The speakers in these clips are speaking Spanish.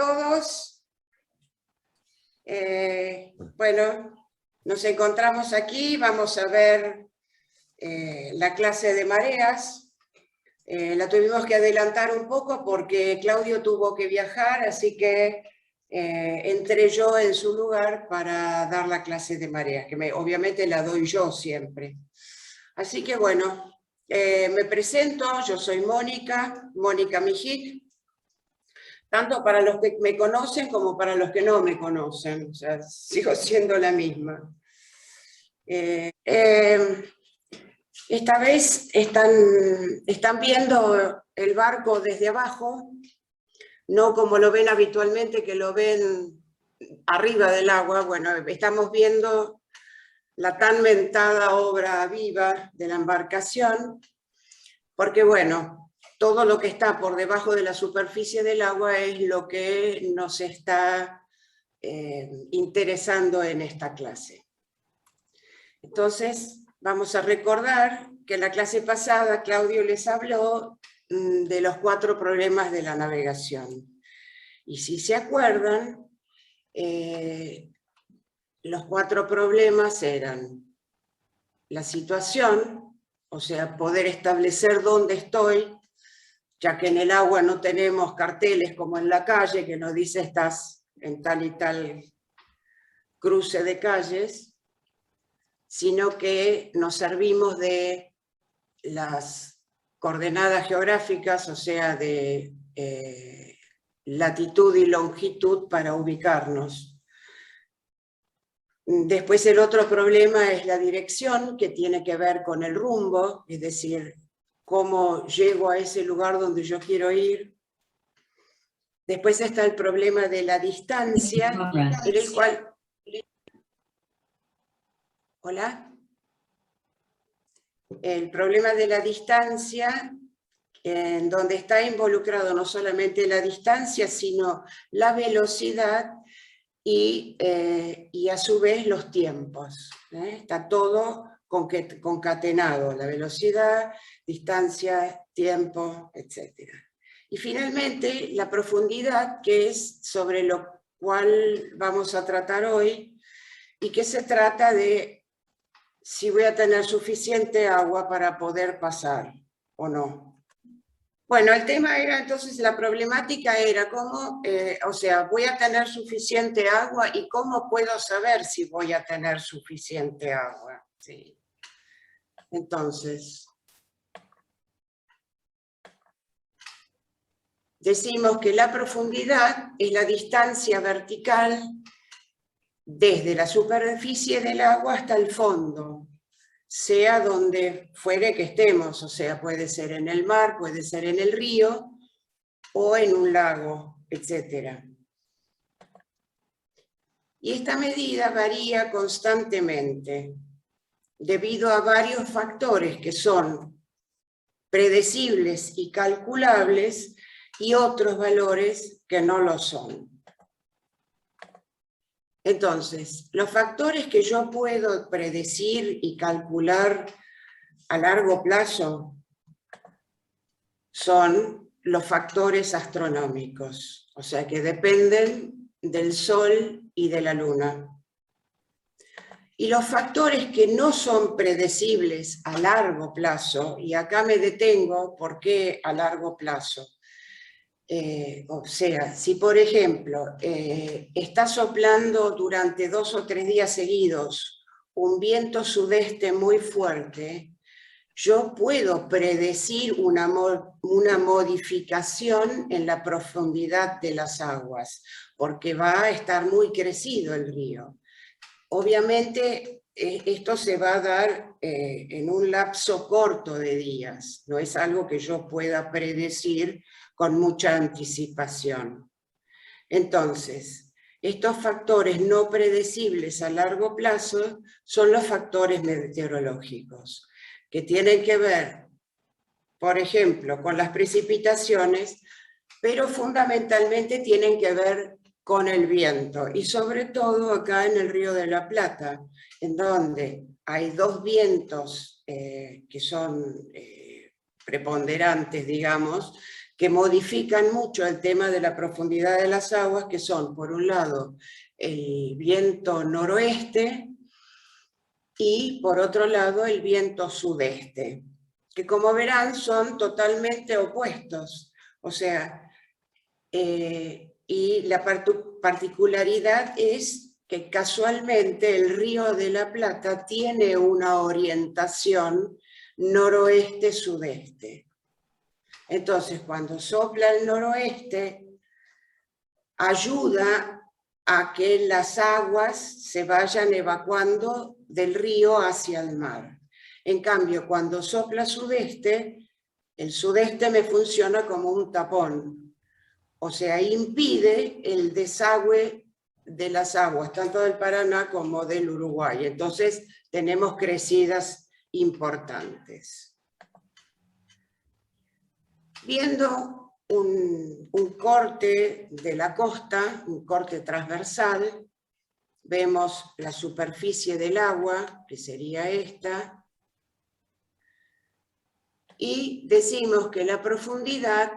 todos. Bueno, nos encontramos aquí, vamos a ver la clase de mareas. La tuvimos que adelantar un poco porque Claudio tuvo que viajar, así que entré yo en su lugar para dar la clase de mareas, que obviamente la doy yo siempre. Así que bueno, me presento, yo soy Mónica Mijic, tanto para los que me conocen como para los que no me conocen, o sea, sigo siendo la misma. Esta vez están viendo el barco desde abajo, no como lo ven habitualmente, que lo ven arriba del agua. Bueno, estamos viendo la tan mentada obra viva de la embarcación, porque bueno, todo lo que está por debajo de la superficie del agua es lo que nos está interesando en esta clase. Entonces, vamos a recordar que en la clase pasada Claudio les habló de los 4 problemas de la navegación. Y si se acuerdan, los 4 problemas eran la situación, o sea, poder establecer dónde estoy, ya que en el agua no tenemos carteles como en la calle que nos dice estás en tal y tal cruce de calles, sino que nos servimos de las coordenadas geográficas, o sea, de latitud y longitud para ubicarnos. Después el otro problema es la dirección, que tiene que ver con el rumbo, es decir, cómo llego a ese lugar donde yo quiero ir. Después está el problema de la distancia, en el cual... ¿Hola? El problema de la distancia, en donde está involucrado no solamente la distancia, sino la velocidad y a su vez los tiempos. Está todo concatenado, la velocidad, distancia, tiempo, etc. Y finalmente la profundidad, que es sobre lo cual vamos a tratar hoy, y que se trata de si voy a tener suficiente agua para poder pasar o no. Bueno, el tema era entonces, la problemática era cómo, o sea, voy a tener suficiente agua y cómo puedo saber si voy a tener suficiente agua. Sí. Entonces, decimos que la profundidad es la distancia vertical desde la superficie del agua hasta el fondo, sea donde fuere que estemos, o sea, puede ser en el mar, puede ser en el río o en un lago, etc. Y esta medida varía constantemente debido a varios factores que son predecibles y calculables y otros valores que no lo son. Entonces, los factores que yo puedo predecir y calcular a largo plazo son los factores astronómicos, o sea que dependen del Sol y de la Luna. Y los factores que no son predecibles a largo plazo, y acá me detengo, ¿por qué a largo plazo? O sea, si por ejemplo está soplando durante 2 o 3 días seguidos un viento sudeste muy fuerte, yo puedo predecir una modificación en la profundidad de las aguas, porque va a estar muy crecido el río. Obviamente esto se va a dar en un lapso corto de días, no es algo que yo pueda predecir con mucha anticipación. Entonces, estos factores no predecibles a largo plazo son los factores meteorológicos, que tienen que ver, por ejemplo, con las precipitaciones, pero fundamentalmente tienen que ver con el viento, y sobre todo acá en el Río de la Plata, en donde hay 2 vientos que son preponderantes, digamos, que modifican mucho el tema de la profundidad de las aguas, que son, por un lado, el viento noroeste y, por otro lado, el viento sudeste, que como verán son totalmente opuestos. O sea, y la particularidad es que casualmente el Río de la Plata tiene una orientación noroeste-sudeste. Entonces, cuando sopla el noroeste, ayuda a que las aguas se vayan evacuando del río hacia el mar. En cambio, cuando sopla sudeste, el sudeste me funciona como un tapón. O sea, impide el desagüe de las aguas, tanto del Paraná como del Uruguay. Entonces, tenemos crecidas importantes. Viendo un corte de la costa, un corte transversal, vemos la superficie del agua, que sería esta, y decimos que la profundidad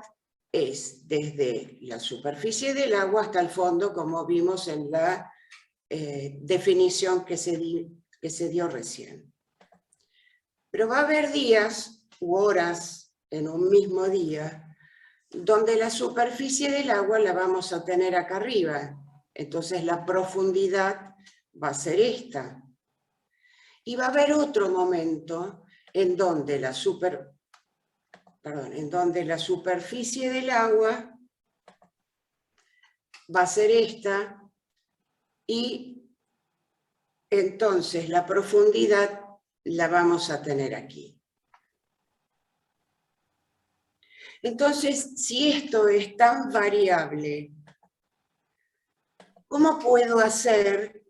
es desde la superficie del agua hasta el fondo, como vimos en la definición que se dio recién. Pero va a haber días u horas en un mismo día donde la superficie del agua la vamos a tener acá arriba. Entonces la profundidad va a ser esta. Y va a haber otro momento en donde la superficie del agua va a ser esta, y entonces la profundidad la vamos a tener aquí. Entonces, si esto es tan variable, ¿cómo puedo hacer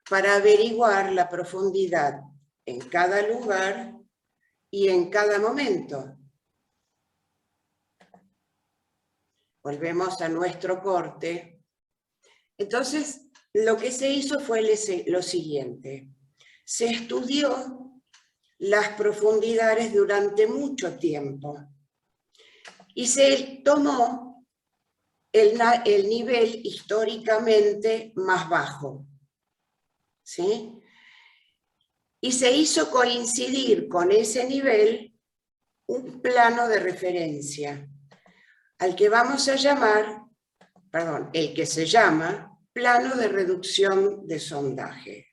para averiguar la profundidad en cada lugar y en cada momento? Volvemos a nuestro corte. Entonces, lo que se hizo fue lo siguiente. Se estudió las profundidades durante mucho tiempo y se tomó el nivel históricamente más bajo, ¿sí? Y se hizo coincidir con ese nivel un plano de referencia, al que vamos a llamar, el que se llama plano de reducción de sondaje.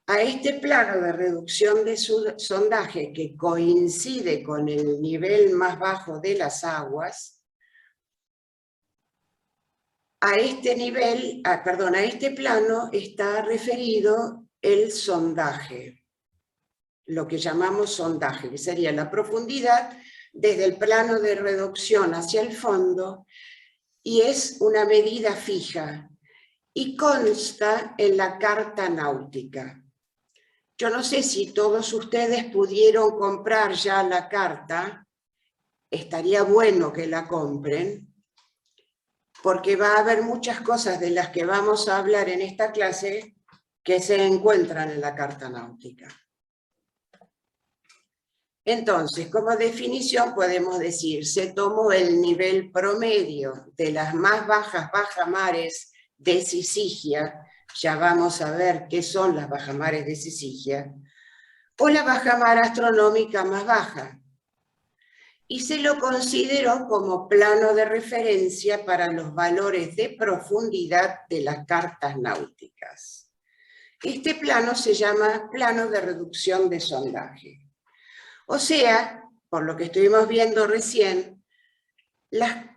A este plano de reducción de sondaje, que coincide con el nivel más bajo de las aguas, a este plano está referido el sondaje, lo que llamamos sondaje, que sería la profundidad desde el plano de reducción hacia el fondo, y es una medida fija, y consta en la carta náutica. Yo no sé si todos ustedes pudieron comprar ya la carta, estaría bueno que la compren, porque va a haber muchas cosas de las que vamos a hablar en esta clase que se encuentran en la carta náutica. Entonces, como definición podemos decir, se tomó el nivel promedio de las más bajas bajamares de Syzygia, ya vamos a ver qué son las bajamares de Syzygia, o la bajamar astronómica más baja, y se lo consideró como plano de referencia para los valores de profundidad de las cartas náuticas. Este plano se llama plano de reducción de sondaje. O sea, por lo que estuvimos viendo recién, la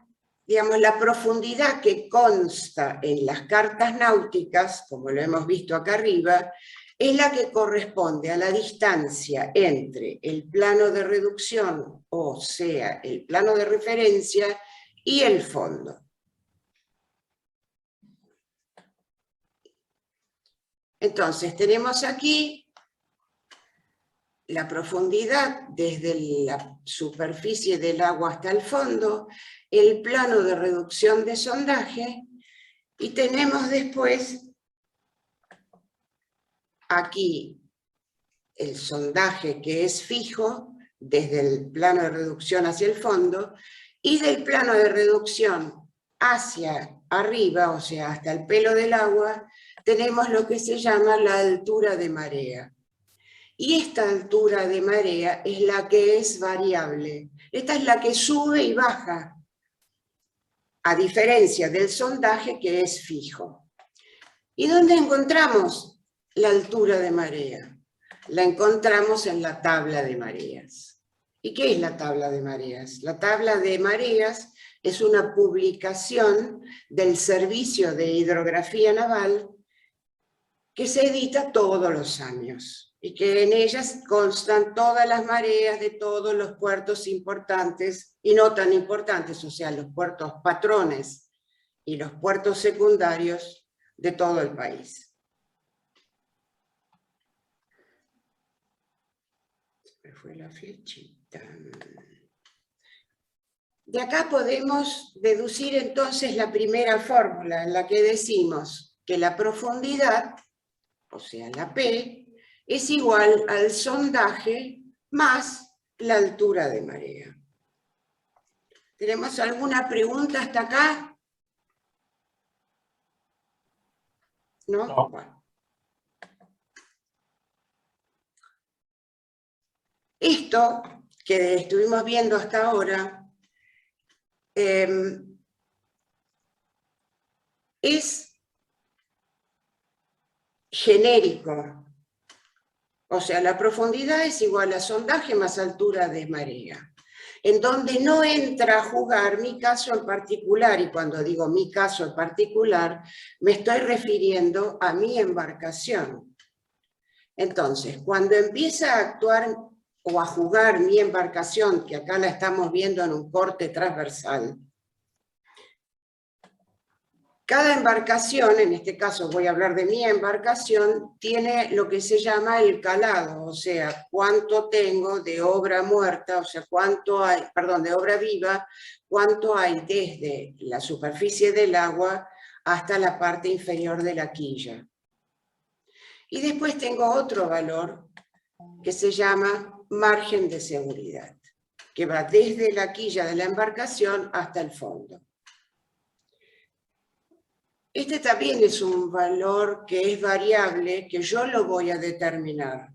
profundidad que consta en las cartas náuticas, como lo hemos visto acá arriba, es la que corresponde a la distancia entre el plano de reducción, o sea, el plano de referencia, y el fondo. Entonces, tenemos aquí la profundidad desde la superficie del agua hasta el fondo, el plano de reducción de sondaje, y tenemos después aquí el sondaje que es fijo desde el plano de reducción hacia el fondo, Y del plano de reducción hacia arriba, o sea, hasta el pelo del agua, tenemos lo que se llama la altura de marea. Y esta altura de marea es la que es variable. Esta es la que sube y baja, a diferencia del sondaje que es fijo. ¿Y dónde encontramos la altura de marea? La encontramos en la tabla de mareas. ¿Y qué es la tabla de mareas? La tabla de mareas es una publicación del Servicio de Hidrografía Naval que se edita todos los años y que en ellas constan todas las mareas de todos los puertos importantes y no tan importantes, o sea, los puertos patrones y los puertos secundarios de todo el país. Se me fue la flechita. De acá podemos deducir entonces la primera fórmula en la que decimos que la profundidad, o sea, la P, es igual al sondaje más la altura de marea. ¿Tenemos alguna pregunta hasta acá? ¿No? No. Bueno. Esto que estuvimos viendo hasta ahora es genérico. O sea, la profundidad es igual a sondaje más altura de marea. En donde no entra a jugar mi caso en particular, y cuando digo mi caso en particular, me estoy refiriendo a mi embarcación. Entonces, cuando empieza a actuar o a jugar mi embarcación, que acá la estamos viendo en un corte transversal, cada embarcación, en este caso voy a hablar de mi embarcación, tiene lo que se llama el calado, o sea, cuánto tengo de obra muerta, o sea, cuánto hay, perdón, de obra viva, cuánto hay desde la superficie del agua hasta la parte inferior de la quilla. Y después tengo otro valor que se llama margen de seguridad, que va desde la quilla de la embarcación hasta el fondo. Este también es un valor que es variable, que yo lo voy a determinar.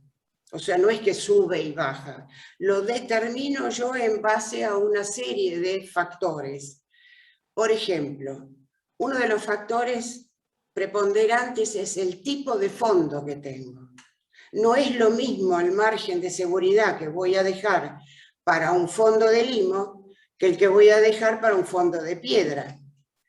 O sea, no es que sube y baja. Lo determino yo en base a una serie de factores. Por ejemplo, uno de los factores preponderantes es el tipo de fondo que tengo. No es lo mismo el margen de seguridad que voy a dejar para un fondo de limo que el que voy a dejar para un fondo de piedra.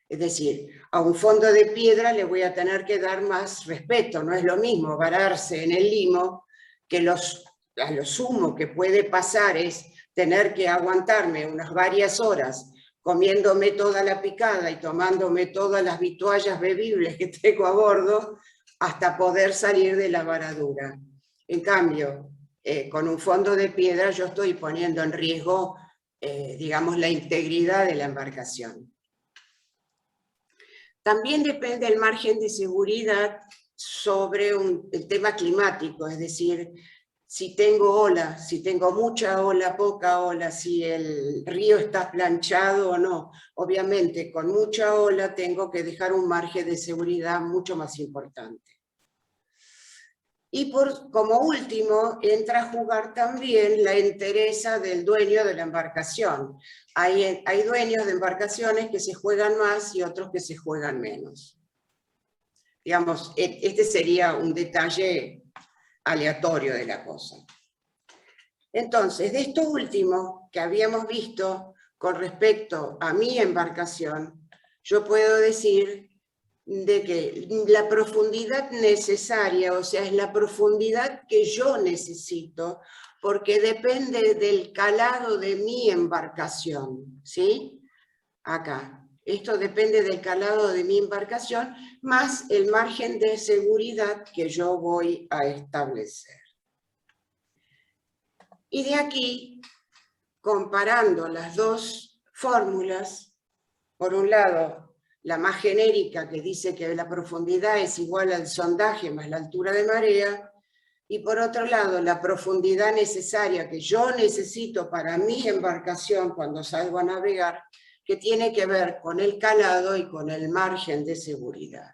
Es decir, a un fondo de piedra le voy a tener que dar más respeto. No es lo mismo vararse en el limo, que a lo sumo que puede pasar es tener que aguantarme unas varias horas comiéndome toda la picada y tomándome todas las vituallas bebibles que tengo a bordo hasta poder salir de la varadura. En cambio, con un fondo de piedra yo estoy poniendo en riesgo, digamos, la integridad de la embarcación. También depende el margen de seguridad sobre el tema climático, es decir, si tengo ola, si tengo mucha ola, poca ola, si el río está planchado o no. Obviamente, con mucha ola tengo que dejar un margen de seguridad mucho más importante. Y como último, entra a jugar también la entereza del dueño de la embarcación. Hay dueños de embarcaciones que se juegan más y otros que se juegan menos. Digamos, este sería un detalle aleatorio de la cosa. Entonces, de esto último que habíamos visto con respecto a mi embarcación, yo puedo decir de que la profundidad necesaria, o sea, es la profundidad que yo necesito, porque depende del calado de mi embarcación, ¿sí? Acá. Esto depende del calado de mi embarcación, más el margen de seguridad que yo voy a establecer. Y de aquí, comparando las dos fórmulas, por un lado, la más genérica que dice que la profundidad es igual al sondaje más la altura de marea, y por otro lado la profundidad necesaria que yo necesito para mi embarcación cuando salgo a navegar, que tiene que ver con el calado y con el margen de seguridad.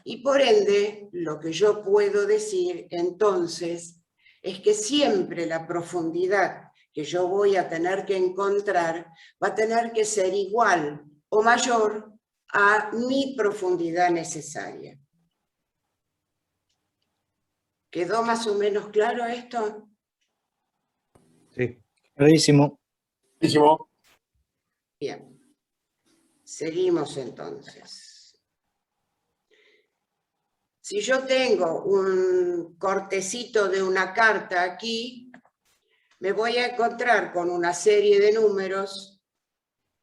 Y por ende, lo que yo puedo decir entonces es que siempre la profundidad que yo voy a tener que encontrar va a tener que ser igual o mayor a mi profundidad necesaria. ¿Quedó más o menos claro esto? Sí. Clarísimo. Buenísimo. Bien. Seguimos entonces. Si yo tengo un cortecito de una carta aquí, me voy a encontrar con una serie de números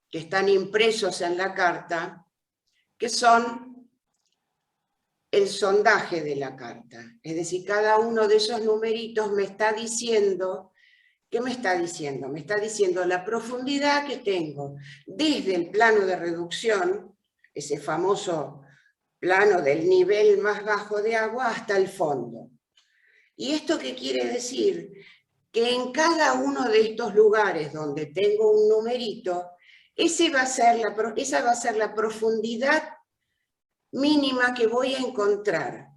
que están impresos en la carta, que son el sondaje de la carta. Es decir, cada uno de esos numeritos me está diciendo, ¿qué me está diciendo? Me está diciendo la profundidad que tengo desde el plano de reducción, ese famoso plano del nivel más bajo de agua, hasta el fondo. ¿Y esto qué quiere decir? Que en cada uno de estos lugares donde tengo un numerito, esa va a ser la profundidad mínima que voy a encontrar.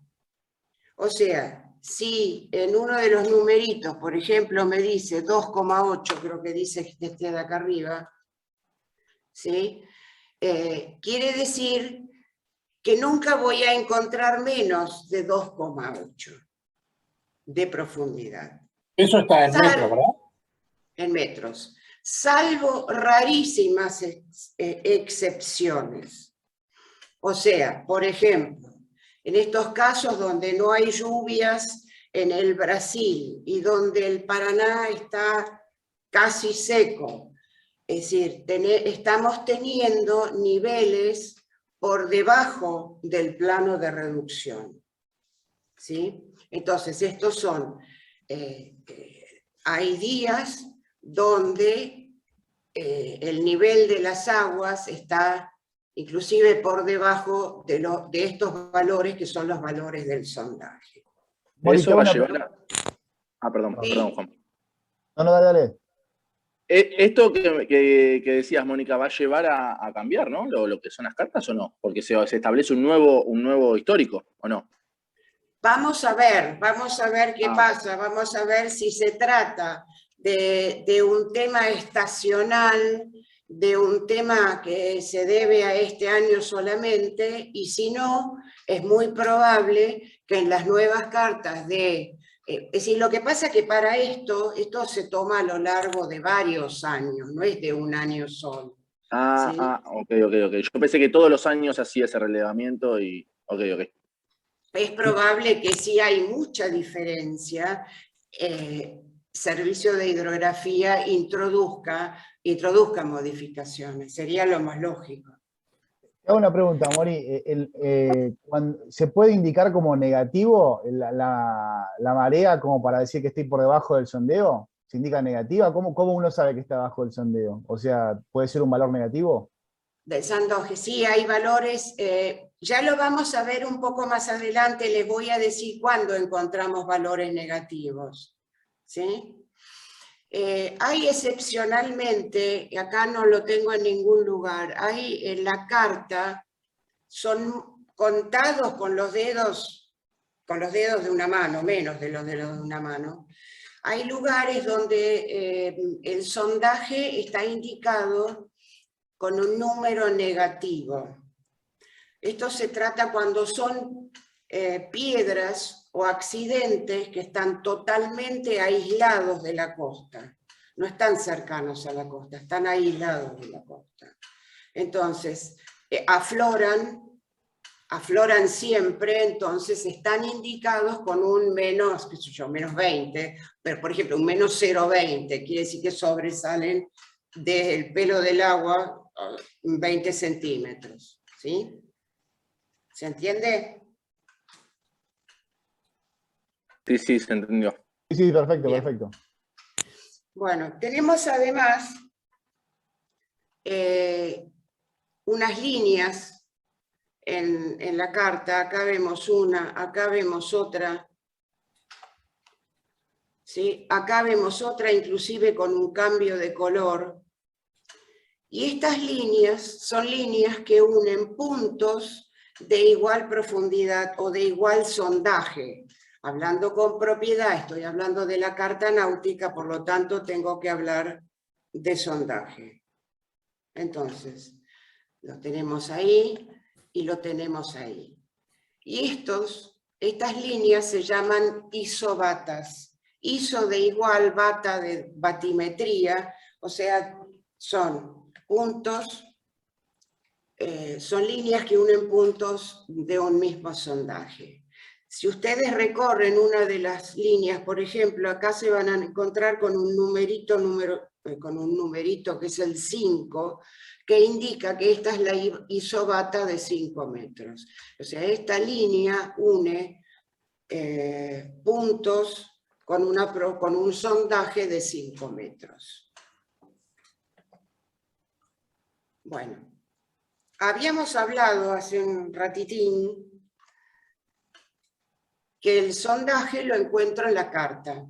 O sea, si en uno de los numeritos, por ejemplo, me dice 2,8, creo que dice este de acá arriba, ¿sí? Quiere decir que nunca voy a encontrar menos de 2,8 de profundidad. Eso está en metros, ¿verdad? En metros, salvo rarísimas excepciones. O sea, por ejemplo, en estos casos donde no hay lluvias en el Brasil y donde el Paraná está casi seco, es decir, estamos teniendo niveles por debajo del plano de reducción. ¿Sí? Entonces, estos son, hay días donde el nivel de las aguas está inclusive por debajo de estos valores que son los valores del sondaje. Eso va a llevar a... Ah, perdón, Sí. perdón, Juan. No, dale. Esto que decías, Mónica, ¿va a llevar a cambiar, ¿no? Lo que son las cartas o no? Porque se establece un nuevo histórico, ¿o no? Vamos a ver qué pasa, vamos a ver si se trata de un tema estacional, de un tema que se debe a este año solamente, y si no, es muy probable que en las nuevas cartas es decir, lo que pasa es que para esto se toma a lo largo de varios años, no es de un año solo. ¿Sí? Ok. Yo pensé que todos los años hacía ese relevamiento y... Ok. Es probable que sí hay mucha diferencia, Servicio de Hidrografía introduzca modificaciones, sería lo más lógico. Te hago una pregunta, Mori. ¿Se puede indicar como negativo la marea como para decir que estoy por debajo del sondeo? ¿Se indica negativa? ¿Cómo uno sabe que está bajo el sondeo? O sea, ¿puede ser un valor negativo? Del sondaje, sí, hay valores, ya lo vamos a ver un poco más adelante, les voy a decir cuándo encontramos valores negativos. ¿Sí? Hay excepcionalmente, acá no lo tengo en ningún lugar, hay en la carta, son contados con los dedos de una mano, menos de los dedos de una mano. Hay lugares donde el sondaje está indicado con un número negativo. Esto se trata cuando son piedras o accidentes que están totalmente aislados de la costa. No están cercanos a la costa, están aislados de la costa. Entonces, afloran siempre, entonces están indicados con un menos, qué sé yo, menos 20, pero por ejemplo un menos 0,20, quiere decir que sobresalen del pelo del agua 20 centímetros, ¿sí? ¿Se entiende? Sí, se entendió. Sí, perfecto, Bien. perfecto. Bueno, tenemos además unas líneas en la carta, acá vemos una, acá vemos otra, ¿sí? Acá vemos otra inclusive con un cambio de color. Y estas líneas son líneas que unen puntos de igual profundidad o de igual sondaje. Hablando con propiedad, estoy hablando de la carta náutica, por lo tanto tengo que hablar de sondaje. Entonces, lo tenemos ahí y lo tenemos ahí. Y estas líneas se llaman isobatas. Iso de igual, bata de batimetría, o sea, son puntos, son líneas que unen puntos de un mismo sondaje. Si ustedes recorren una de las líneas, por ejemplo, acá se van a encontrar con un numerito que es el 5, que indica que esta es la isobata de 5 metros. O sea, esta línea une puntos con un sondaje de 5 metros. Bueno, habíamos hablado hace un ratitín que el sondaje lo encuentro en la carta.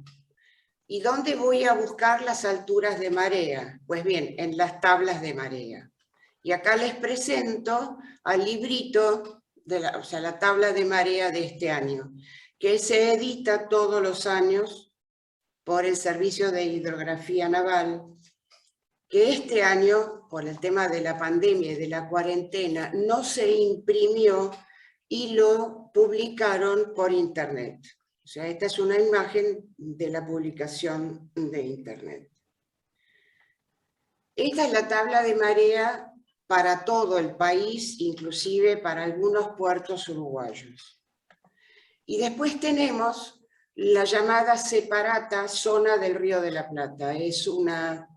¿Y dónde voy a buscar las alturas de marea? Pues bien, en las tablas de marea. Y acá les presento al librito, o sea, la tabla de marea de este año, que se edita todos los años por el Servicio de Hidrografía Naval, que este año, por el tema de la pandemia y de la cuarentena, no se imprimió y lo publicaron por internet. O sea, esta es una imagen de la publicación de internet. Esta es la tabla de marea para todo el país, inclusive para algunos puertos uruguayos. Y después tenemos la llamada separata zona del Río de la Plata. Es una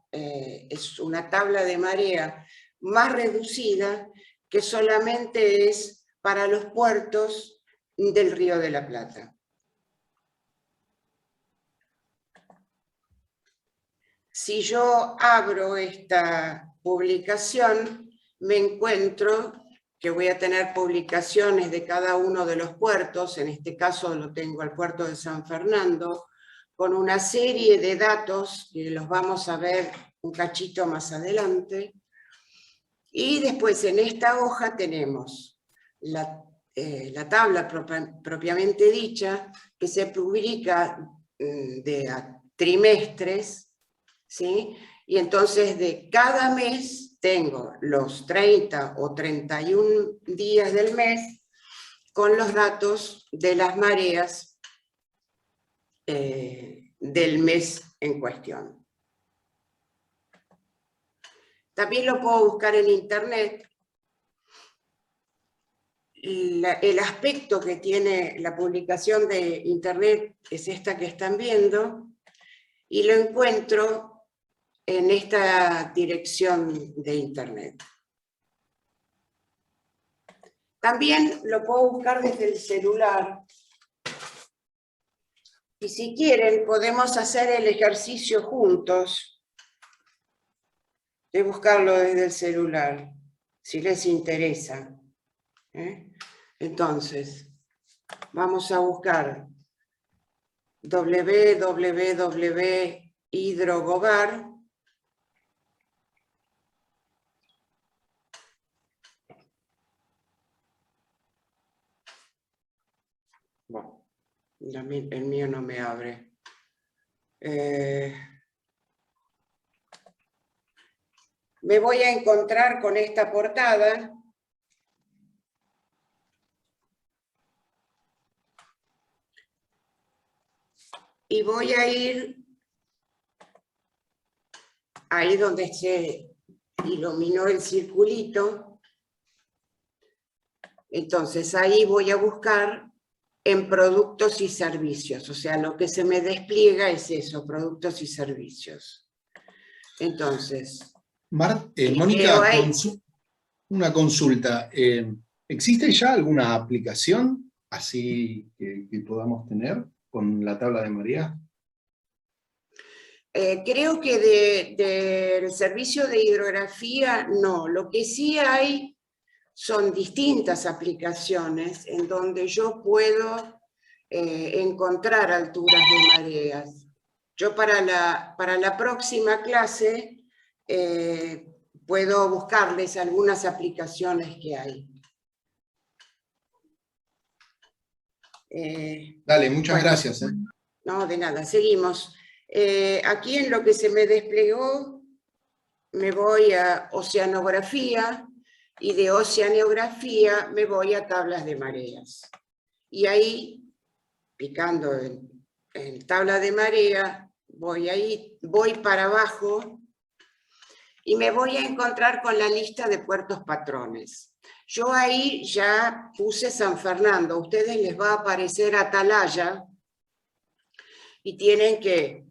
tabla de marea más reducida que solamente es para los puertos del Río de la Plata. Si yo abro esta publicación, me encuentro que voy a tener publicaciones de cada uno de los puertos, en este caso lo tengo al puerto de San Fernando, con una serie de datos que los vamos a ver un cachito más adelante. Y después en esta hoja tenemos la tabla propiamente dicha, que se publica de trimestres, ¿sí? Y entonces de cada mes tengo los 30 o 31 días del mes con los datos de las mareas del mes en cuestión. También lo puedo buscar en internet. El aspecto que tiene la publicación de internet es esta que están viendo, y lo encuentro en esta dirección de internet. También lo puedo buscar desde el celular. Y si quieren, podemos hacer el ejercicio juntos de buscarlo desde el celular, si les interesa. Entonces, vamos a buscar www.hidrogobar. Bueno, el mío no me abre. Me voy a encontrar con esta portada. Y voy a ir ahí donde se iluminó el circulito. Entonces ahí voy a buscar en productos y servicios. O sea, lo que se me despliega es eso, productos y servicios. Entonces... Mónica, una consulta. ¿Existe ya alguna aplicación así que podamos tener con la tabla de marea? Creo que del servicio de hidrografía no. Lo que sí hay son distintas aplicaciones en donde yo puedo encontrar alturas de mareas. Yo para la próxima clase puedo buscarles algunas aplicaciones que hay. Dale, muchas gracias. No, de nada, seguimos. Aquí en lo que se me desplegó, me voy a oceanografía, y de oceanografía me voy a tablas de mareas. Y ahí, picando en tabla de marea, voy para abajo y me voy a encontrar con la lista de puertos patrones. Yo ahí ya puse San Fernando, a ustedes les va a aparecer Atalaya y tienen que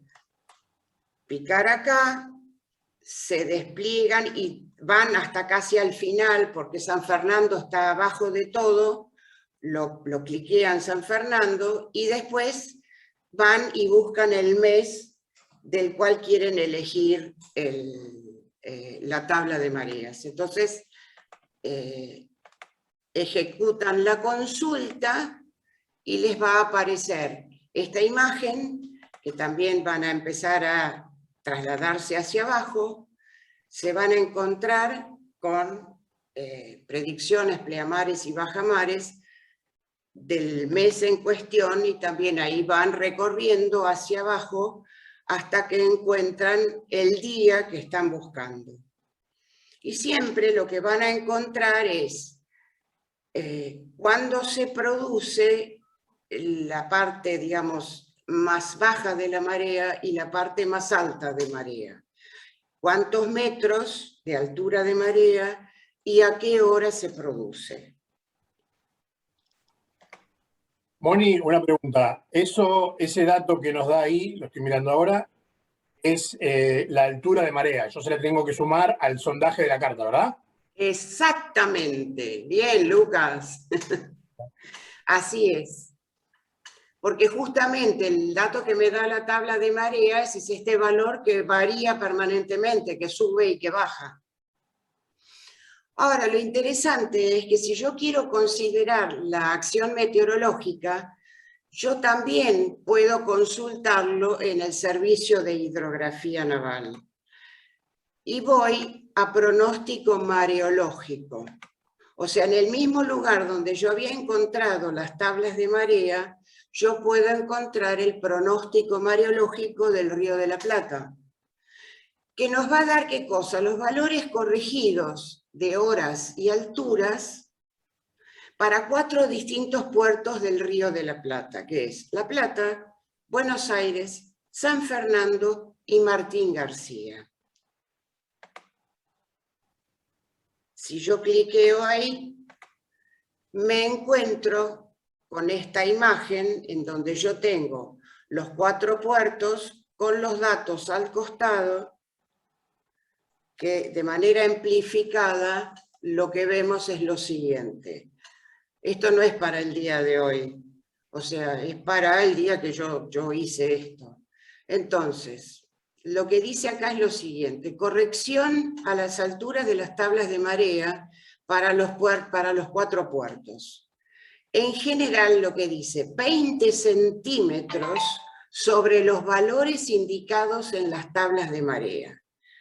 picar acá, se despliegan y van hasta casi al final, porque San Fernando está abajo de todo, lo cliquean San Fernando y después van y buscan el mes del cual quieren elegir la tabla de mareas. Entonces, ejecutan la consulta y les va a aparecer esta imagen, que también van a empezar a trasladarse hacia abajo. Se van a encontrar con predicciones pleamares y bajamares del mes en cuestión, y también ahí van recorriendo hacia abajo hasta que encuentran el día que están buscando. Y siempre lo que van a encontrar es cuando se produce la parte, digamos, más baja de la marea y la parte más alta de marea. ¿Cuántos metros de altura de marea y a qué hora se produce? Moni, una pregunta. Ese dato que nos da ahí, lo estoy mirando ahora, es la altura de marea. Yo se la tengo que sumar al sondaje de la carta, ¿verdad? Exactamente. Bien, Lucas. Así es. Porque justamente el dato que me da la tabla de mareas es este valor que varía permanentemente, que sube y que baja. Ahora, lo interesante es que si yo quiero considerar la acción meteorológica, yo también puedo consultarlo en el Servicio de Hidrografía Naval. Y voy a pronóstico mareológico. O sea, en el mismo lugar donde yo había encontrado las tablas de marea, yo puedo encontrar el pronóstico mareológico del Río de la Plata, que nos va a dar ¿qué cosa? Los valores corregidos de horas y alturas para 4 distintos puertos del Río de la Plata, que es La Plata, Buenos Aires, San Fernando y Martín García. Si yo cliqueo ahí, me encuentro con esta imagen en donde yo tengo los 4 puertos con los datos al costado, que de manera amplificada lo que vemos es lo siguiente. Esto no es para el día de hoy, o sea, es para el día que yo hice esto. Entonces, lo que dice acá es lo siguiente: corrección a las alturas de las tablas de marea para los 4 puertos. En general lo que dice, 20 centímetros sobre los valores indicados en las tablas de marea.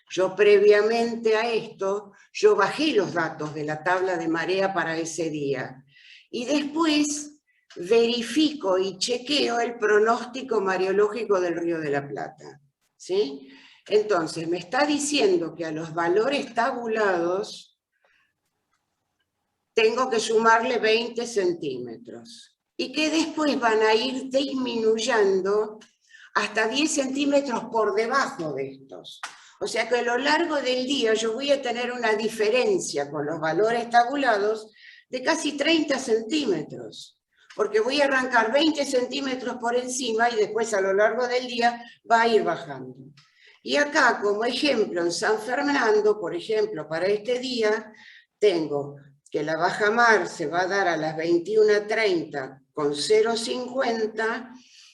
Yo previamente a esto, yo bajé los datos de la tabla de marea para ese día. Y después verifico y chequeo el pronóstico mareológico del Río de la Plata. ¿Sí? Entonces, me está diciendo que a los valores tabulados tengo que sumarle 20 centímetros. Y que después van a ir disminuyendo hasta 10 centímetros por debajo de estos. O sea que a lo largo del día yo voy a tener una diferencia con los valores tabulados de casi 30 centímetros. Porque voy a arrancar 20 centímetros por encima y después a lo largo del día va a ir bajando. Y acá, como ejemplo, en San Fernando, por ejemplo, para este día, tengo que la bajamar se va a dar a las 21:30 con 0,50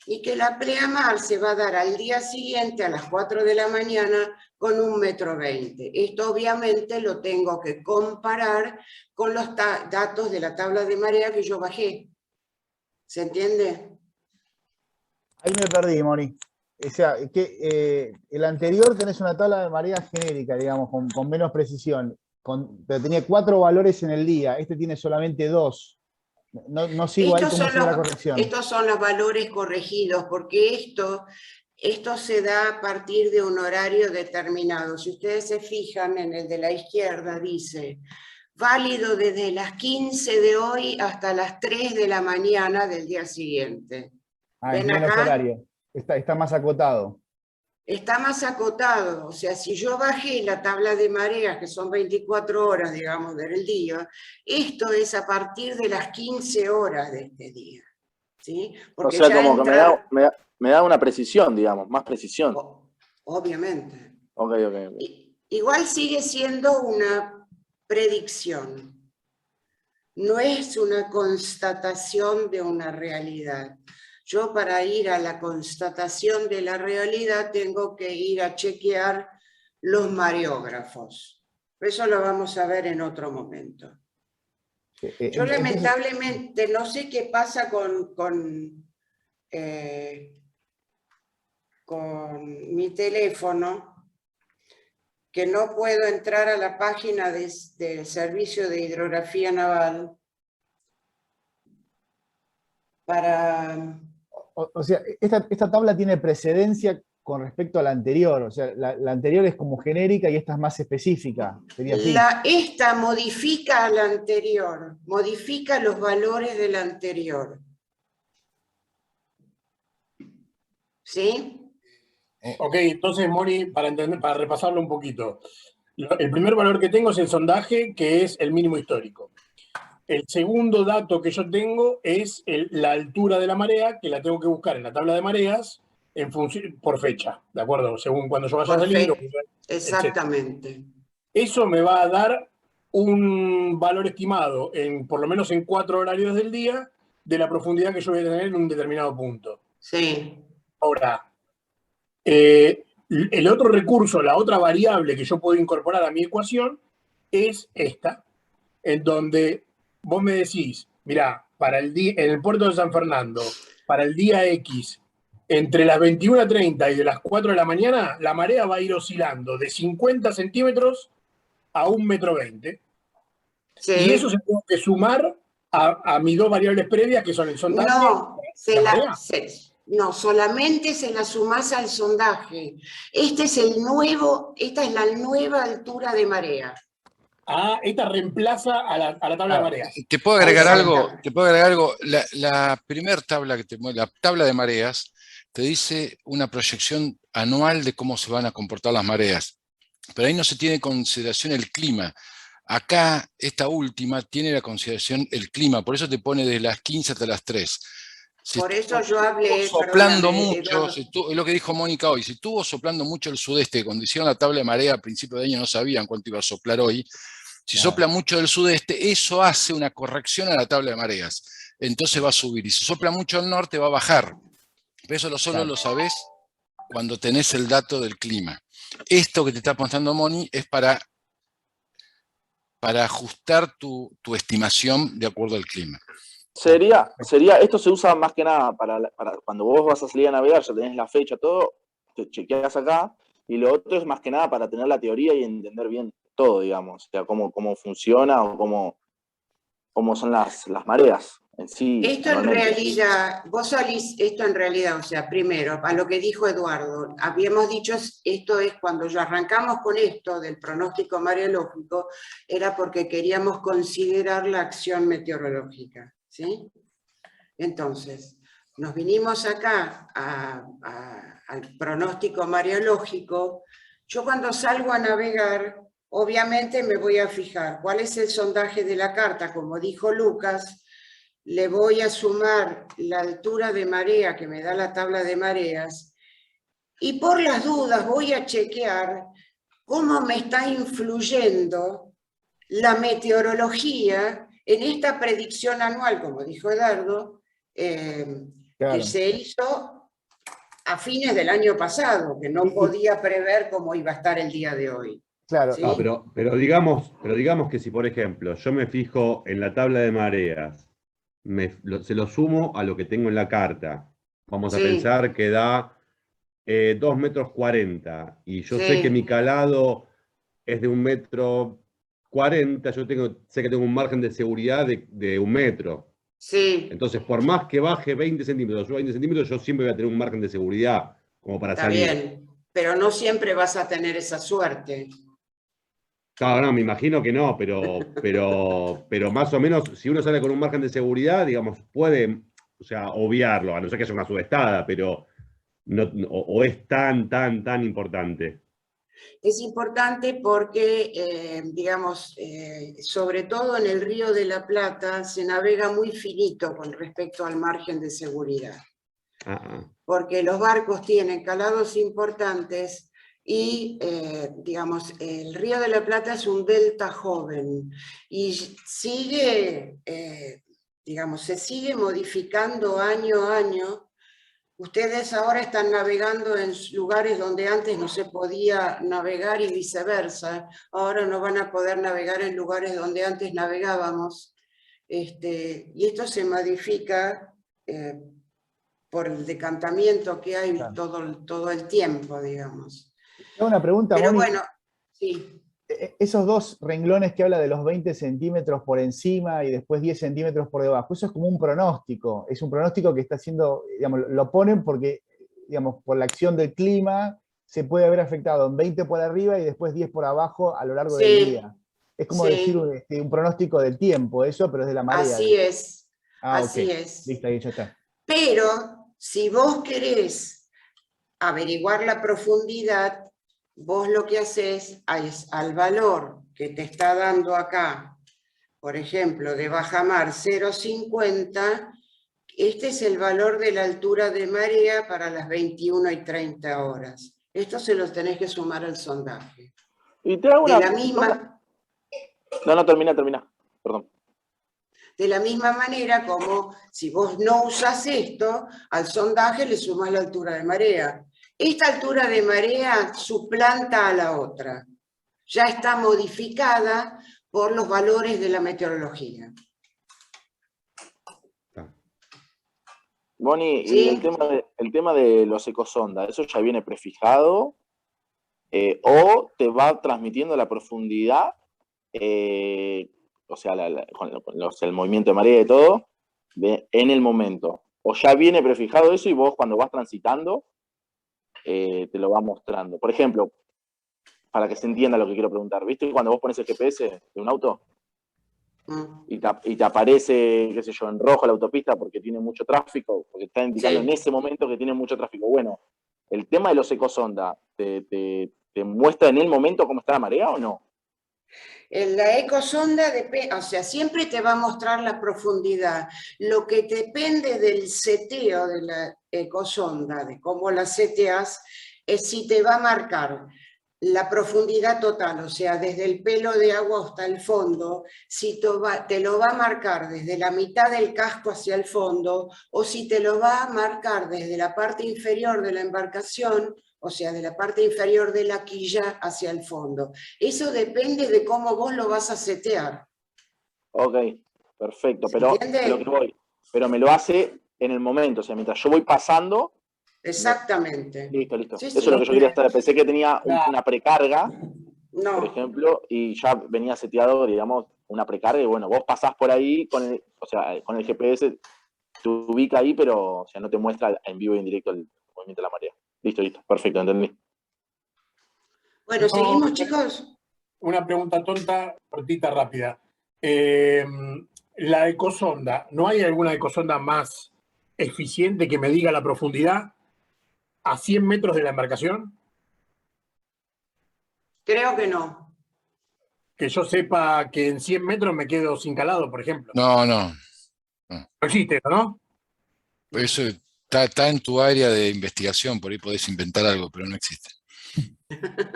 y que la pleamar se va a dar al día siguiente a las 4 de la mañana con 1,20 m. Esto obviamente lo tengo que comparar con los datos de la tabla de marea que yo bajé. ¿Se entiende? Ahí me perdí, Moni. o sea, que el anterior tenés una tabla de marea genérica, digamos, con menos precisión, pero tenía 4 valores en el día, este tiene solamente 2. No sigo ahí cómo sigue la corrección. Estos son los valores corregidos, porque esto se da a partir de un horario determinado. Si ustedes se fijan en el de la izquierda, dice, válido desde las 15 de hoy hasta las 3 de la mañana del día siguiente. Es menos horario, está más acotado. Está más acotado, o sea, si yo bajé la tabla de mareas, que son 24 horas, digamos, del día, esto es a partir de las 15 horas de este día. ¿Sí? Porque o sea, como que me da una precisión, digamos, más precisión. Obviamente. Ok. Igual sigue siendo una predicción. No es una constatación de una realidad. Yo para ir a la constatación de la realidad tengo que ir a chequear los mareógrafos. Eso lo vamos a ver en otro momento. Yo lamentablemente no sé qué pasa con mi teléfono, que no puedo entrar a la página del Servicio de Hidrografía Naval para... O sea, esta tabla tiene precedencia con respecto a la anterior, o sea, la anterior es como genérica y esta es más específica. Sería así. Esta modifica a la anterior, modifica los valores de la anterior. ¿Sí? Ok, entonces, Moni, para repasarlo un poquito. El primer valor que tengo es el sondaje, que es el mínimo histórico. El segundo dato que yo tengo es la altura de la marea, que la tengo que buscar en la tabla de mareas por fecha, ¿de acuerdo? Según cuando yo vaya a salir. Exactamente. Etc. Eso me va a dar un valor estimado, por lo menos en 4 horarios del día, de la profundidad que yo voy a tener en un determinado punto. Sí. Ahora, el otro recurso, la otra variable que yo puedo incorporar a mi ecuación es esta, en donde vos me decís, mirá, en el puerto de San Fernando, para el día X, entre las 21:30 y de las 4 de la mañana, la marea va a ir oscilando de 50 centímetros a 1,20 m. Sí. Y eso se tiene que sumar a mis 2 variables previas, que son el sondaje. No, solamente se la sumás al sondaje. Esta es la nueva altura de marea. Esta reemplaza a la tabla de mareas. ¿Te puedo agregar algo? La primera tabla la tabla de mareas te dice una proyección anual de cómo se van a comportar las mareas. Pero ahí no se tiene en consideración el clima. Acá, esta última, tiene la consideración el clima, por eso te pone de las 15 hasta las 3. Por eso yo hablé... Soplando mucho, es lo que dijo Mónica hoy, si estuvo soplando mucho el sudeste, cuando hicieron la tabla de marea a principio de año no sabían cuánto iba a soplar hoy, si sopla mucho del sudeste, eso hace una corrección a la tabla de mareas, entonces va a subir, y si sopla mucho al norte va a bajar, pero eso solo lo sabés cuando tenés el dato del clima. Esto que te está mostrando Moni es para ajustar tu estimación de acuerdo al clima. Esto se usa más que nada para cuando vos vas a salir a navegar, ya tenés la fecha, todo, te chequeas acá, y lo otro es más que nada para tener la teoría y entender bien todo, digamos, o sea, cómo funciona o cómo son las mareas en sí. Esto en realidad, vos salís, o sea, primero, a lo que dijo Eduardo, habíamos dicho, esto es cuando ya arrancamos con esto del pronóstico mareológico, era porque queríamos considerar la acción meteorológica, ¿sí? Entonces, nos vinimos acá al pronóstico mareológico. Yo cuando salgo a navegar, obviamente me voy a fijar cuál es el sondaje de la carta, como dijo Lucas, le voy a sumar la altura de marea que me da la tabla de mareas y por las dudas voy a chequear cómo me está influyendo la meteorología en esta predicción anual, como dijo Eduardo, que se hizo a fines del año pasado, que no podía prever cómo iba a estar el día de hoy. Claro. ¿Sí? Pero digamos que si, por ejemplo, yo me fijo en la tabla de mareas, se lo sumo a lo que tengo en la carta. Vamos a pensar que da 2,40 metros, y yo sé que mi calado es de 1,40 m, sé que tengo un margen de seguridad de 1 metro. Sí. Entonces, por más que baje 20 centímetros, suba 20 centímetros, yo siempre voy a tener un margen de seguridad como para salir. Está bien, pero no siempre vas a tener esa suerte. Claro, no, me imagino que no, pero más o menos, si uno sale con un margen de seguridad, digamos, puede, o sea, obviarlo, a no ser que sea una subestada, pero no, o es tan importante. Es importante porque, digamos, sobre todo en el Río de la Plata, se navega muy finito con respecto al margen de seguridad. Porque los barcos tienen calados importantes y, digamos, el Río de la Plata es un delta joven y sigue, digamos, se sigue modificando año a año. Ustedes ahora están navegando en lugares donde antes no se podía navegar y viceversa. Ahora no van a poder navegar en lugares donde antes navegábamos. Y esto se modifica por el decantamiento que hay todo el tiempo, digamos. Tengo una pregunta, pero Moni. Bueno, sí. Esos dos renglones que habla de los 20 centímetros por encima y después 10 centímetros por debajo, eso es como un pronóstico. Es un pronóstico que está haciendo, digamos, lo ponen porque, digamos, por la acción del clima se puede haber afectado en 20 por arriba y después 10 por abajo a lo largo del día. Es como decir un pronóstico del tiempo, eso, pero es de la marea. Así es. Así okay. Es. Listo, ahí ya está. Pero si vos querés averiguar la profundidad, vos lo que haces es al valor que te está dando acá, por ejemplo, de bajamar 0,50, este es el valor de la altura de marea para las 21 y 30 horas. Esto se lo tenés que sumar al sondaje. Y te hago una... De la misma... No, termina, perdón. De la misma manera como si vos no usás esto, al sondaje le sumás la altura de marea. Esta altura de marea suplanta a la otra. Ya está modificada por los valores de la meteorología. Moni, ¿Sí? y el tema de los ecosondas, ¿eso ya viene prefijado? ¿O te va transmitiendo la profundidad? O sea, el movimiento de marea y todo, en el momento. O ya viene prefijado eso y vos cuando vas transitando, te lo va mostrando. Por ejemplo, para que se entienda lo que quiero preguntar, ¿viste cuando vos pones el GPS de un auto? Y te aparece, qué sé yo, en rojo la autopista porque tiene mucho tráfico, porque está indicando en ese momento que tiene mucho tráfico. Bueno, ¿el tema de los ecosonda te muestra en el momento cómo está la marea o no? La ecosonda, o sea, siempre te va a mostrar la profundidad. Lo que depende del seteo de la ecosonda, de cómo la seteas, es si te va a marcar la profundidad total, o sea, desde el pelo de agua hasta el fondo, si te lo va a marcar desde la mitad del casco hacia el fondo, o si te lo va a marcar desde la parte inferior de la embarcación, o sea, de la parte inferior de la quilla hacia el fondo. Eso depende de cómo vos lo vas a setear. Ok, perfecto, pero me lo hace en el momento, o sea, mientras yo voy pasando... Exactamente. Listo. Sí, eso es lo que yo quería estar. Pensé que tenía una precarga, por ejemplo, y ya venía seteado, digamos, una precarga, y bueno, vos pasás por ahí con el GPS, te ubica ahí, pero o sea, no te muestra en vivo y en directo el movimiento de la marea. Listo, perfecto, entendí. Bueno, ¿seguimos, chicos? Una pregunta tonta, cortita, rápida. La ecosonda, ¿no hay alguna ecosonda más eficiente que me diga la profundidad a 100 metros de la embarcación? Creo que no. Que yo sepa que en 100 metros me quedo sin calado, por ejemplo. No. No existe, ¿no? Eso está en tu área de investigación, por ahí podés inventar algo, pero no existe.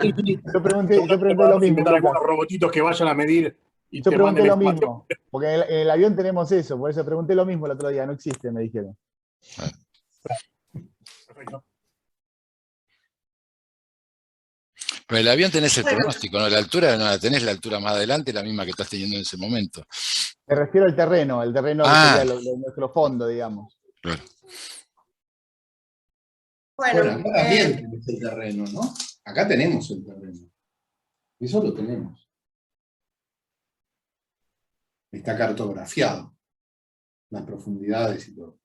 Yo pregunté lo mismo. Inventar algunos robotitos que vayan a medir y yo te pregunté manden lo información. mismo, porque en el avión tenemos eso, por eso pregunté lo mismo el otro día, no existe, me dijeron. Perfecto. Pero el avión tenés el pronóstico, ¿no? La altura no la tenés, la altura más adelante, la misma que estás teniendo en ese momento. Me refiero al terreno que sería nuestro fondo, digamos. Claro. Bueno, acá también tenemos el terreno, ¿no? Acá tenemos el terreno. Eso lo tenemos. Está cartografiado. Las profundidades y todo.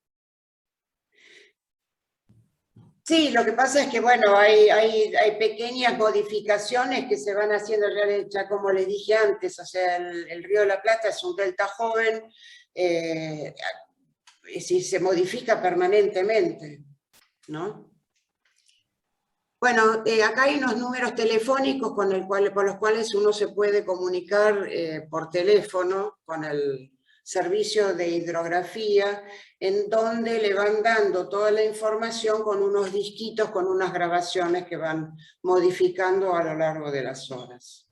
Sí, lo que pasa es que, bueno, hay pequeñas modificaciones que se van haciendo, ya como les dije antes, o sea, el Río de la Plata es un delta joven, y se modifica permanentemente, ¿no? Bueno, acá hay unos números telefónicos con los cuales uno se puede comunicar por teléfono con el servicio de hidrografía, en donde le van dando toda la información con unos disquitos, con unas grabaciones que van modificando a lo largo de las horas.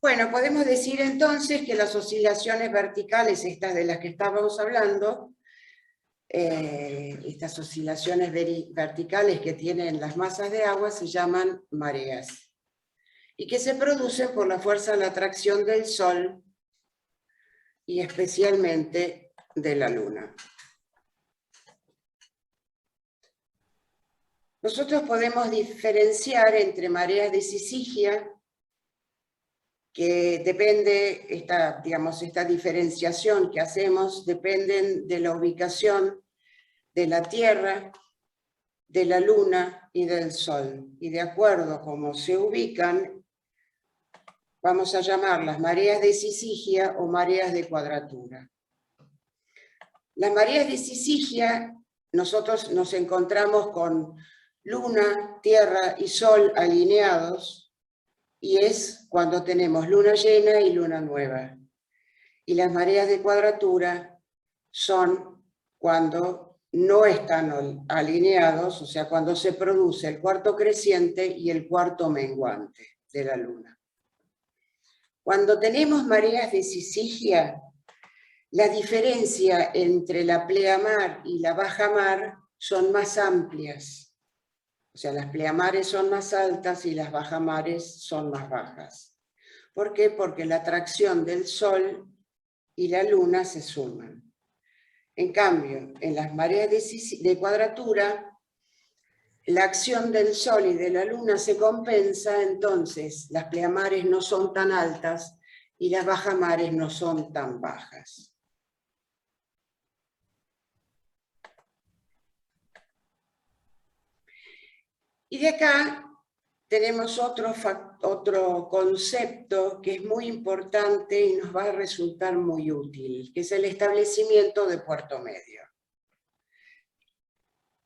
Bueno, podemos decir entonces que las oscilaciones verticales, estas de las que estábamos hablando, estas oscilaciones verticales que tienen las masas de agua se llaman mareas, y que se producen por la fuerza de la atracción del Sol y especialmente de la Luna. Nosotros podemos diferenciar entre mareas de sisigia, que depende, esta diferenciación que hacemos, dependen de la ubicación de la Tierra, de la Luna y del Sol. Y de acuerdo a cómo se ubican, vamos a llamarlas mareas de sisigia o mareas de cuadratura. Las mareas de sisigia, nosotros nos encontramos con Luna, Tierra y Sol alineados, y es cuando tenemos luna llena y luna nueva. Y las mareas de cuadratura son cuando no están alineados, o sea, cuando se produce el cuarto creciente y el cuarto menguante de la luna. Cuando tenemos mareas de sisigia, la diferencia entre la pleamar y la bajamar son más amplias. O sea, las pleamares son más altas y las bajamares son más bajas. ¿Por qué? Porque la atracción del Sol y la Luna se suman. En cambio, en las mareas de cuadratura, la acción del Sol y de la Luna se compensa, entonces las pleamares no son tan altas y las bajamares no son tan bajas. Y de acá tenemos otro concepto que es muy importante y nos va a resultar muy útil, que es el establecimiento de puerto medio.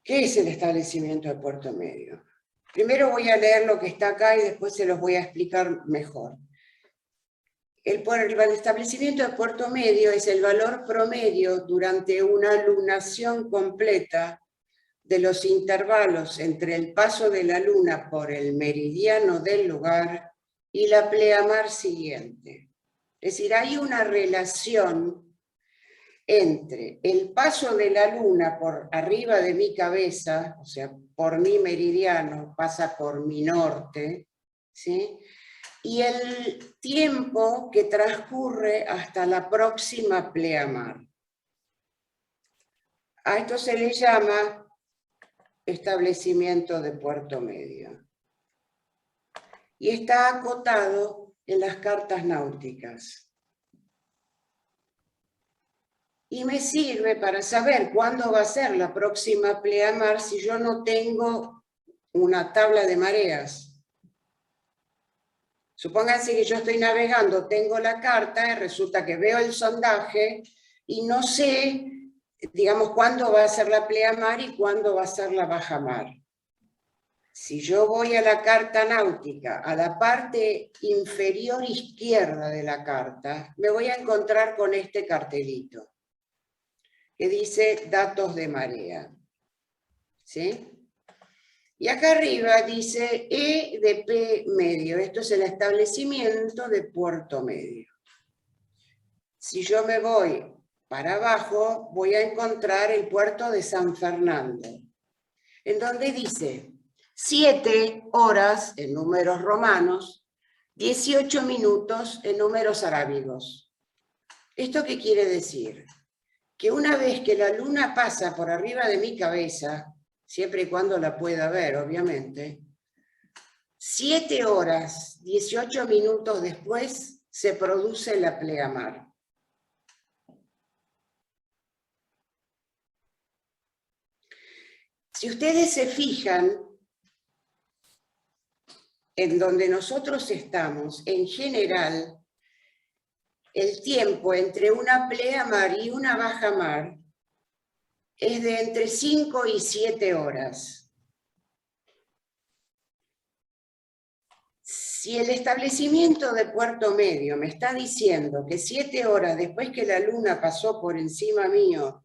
¿Qué es el establecimiento de puerto medio? Primero voy a leer lo que está acá y después se los voy a explicar mejor. El establecimiento de puerto medio es el valor promedio durante una lunación completa de los intervalos entre el paso de la luna por el meridiano del lugar y la pleamar siguiente. Es decir, hay una relación entre el paso de la luna por arriba de mi cabeza, o sea, por mi meridiano, pasa por mi norte, ¿sí? Y el tiempo que transcurre hasta la próxima pleamar. A esto se le llama establecimiento de puerto medio. Y está acotado en las cartas náuticas. Y me sirve para saber cuándo va a ser la próxima pleamar si yo no tengo una tabla de mareas. Supónganse que yo estoy navegando, tengo la carta y resulta que veo el sondaje y no sé, digamos, cuándo va a ser la pleamar y cuándo va a ser la bajamar. Si yo voy a la carta náutica, a la parte inferior izquierda de la carta, me voy a encontrar con este cartelito que dice datos de marea. ¿Sí? Y acá arriba dice E de P medio. Esto es el establecimiento de puerto medio. Si yo me voy para abajo, voy a encontrar el puerto de San Fernando, en donde dice 7 horas en números romanos, 18 minutos en números arábigos. ¿Esto qué quiere decir? que una vez que la luna pasa por arriba de mi cabeza, siempre y cuando la pueda ver, obviamente, 7 horas, 18 minutos después, se produce la pleamar. Si ustedes se fijan, en donde nosotros estamos, en general, el tiempo entre una pleamar y una bajamar es de entre 5 y 7 horas. Si el establecimiento de Puerto Medio me está diciendo que 7 horas después que la luna pasó por encima mío,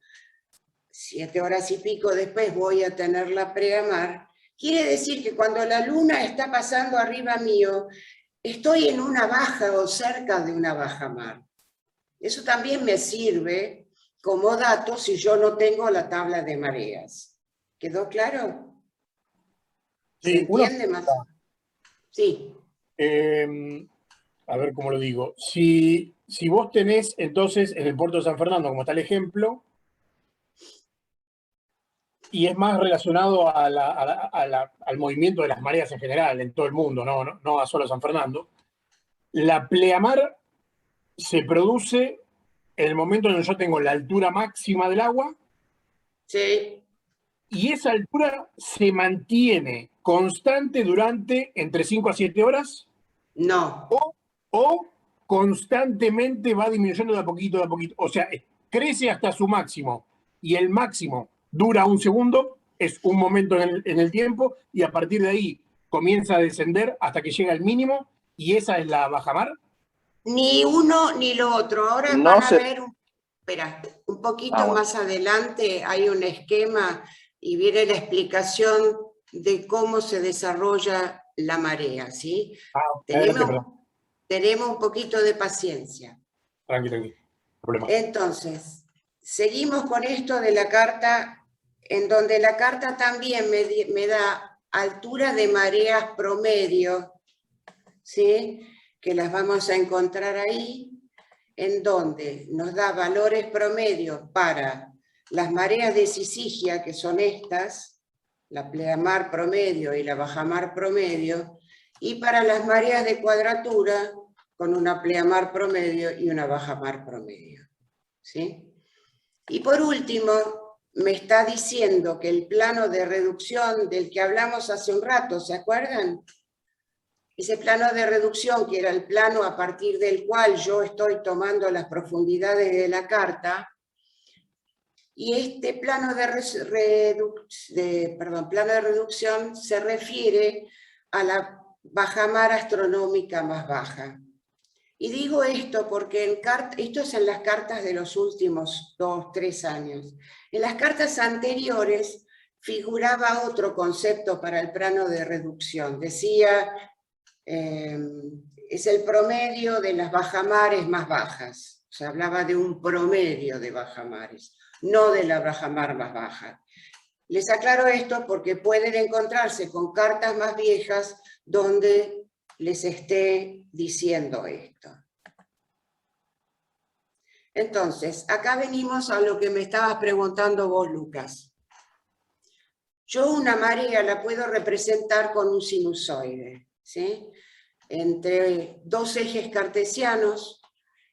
7 horas y pico después voy a tener la pleamar, quiere decir que cuando la luna está pasando arriba mío, estoy en una baja o cerca de una bajamar. Eso también me sirve como dato si yo no tengo la tabla de mareas. ¿Quedó claro? ¿Se entiende más? Sí. A ver cómo lo digo. Si vos tenés entonces en el puerto de San Fernando, como está el ejemplo, y es más relacionado al movimiento de las mareas en general, en todo el mundo, no a solo San Fernando, la pleamar se produce en el momento en que yo tengo la altura máxima del agua. Sí. Y esa altura se mantiene constante durante entre 5 a 7 horas. No. O constantemente va disminuyendo de a poquito, de a poquito. O sea, crece hasta su máximo. Y el máximo dura un segundo, es un momento en el tiempo, y a partir de ahí comienza a descender hasta que llega al mínimo, y esa es la bajamar. Ni uno ni lo otro. Ahora No van a se- ver, un poquito bueno. más adelante hay un esquema y viene la explicación de cómo se desarrolla la marea, ¿sí? Tenemos un poquito de paciencia. Tranqui. Problema. Entonces, seguimos con esto de la carta, en donde la carta también me da altura de mareas promedio, ¿sí? Que las vamos a encontrar ahí, en donde nos da valores promedio para las mareas de Syzygia, que son estas, la pleamar promedio y la bajamar promedio, y para las mareas de cuadratura, con una pleamar promedio y una bajamar promedio. ¿Sí? Y por último, me está diciendo que el plano de reducción del que hablamos hace un rato, ¿se acuerdan? Ese plano de reducción, que era el plano a partir del cual yo estoy tomando las profundidades de la carta, y este plano de reducción se refiere a la bajamar astronómica más baja. Y digo esto porque esto es en las cartas de los últimos 2 o 3 años. En las cartas anteriores figuraba otro concepto para el plano de reducción. Decía, es el promedio de las bajamares más bajas. O sea, hablaba de un promedio de bajamares, no de la bajamar más baja. Les aclaro esto porque pueden encontrarse con cartas más viejas donde les esté diciendo esto. Entonces, acá venimos a lo que me estabas preguntando vos, Lucas. Yo una marea la puedo representar con un sinusoide, ¿sí? Entre 2 ejes cartesianos,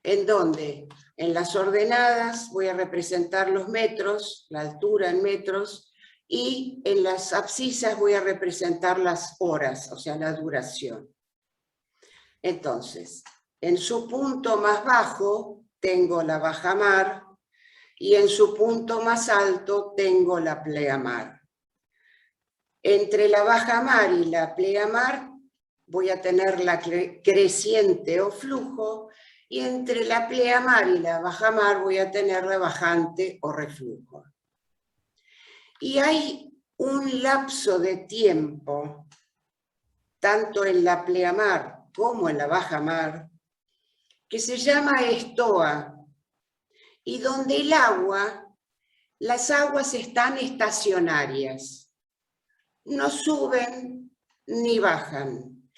en donde en las ordenadas voy a representar los metros, la altura en metros, y en las abscisas voy a representar las horas, o sea, la duración. Entonces, en su punto más bajo tengo la bajamar y en su punto más alto tengo la pleamar. Entre la bajamar y la pleamar voy a tener la creciente o flujo, y entre la pleamar y la bajamar voy a tener la bajante o reflujo. Y hay un lapso de tiempo, tanto en la pleamar como en la bajamar, que se llama estoa, y donde el agua, las aguas están estacionarias, no suben ni bajan.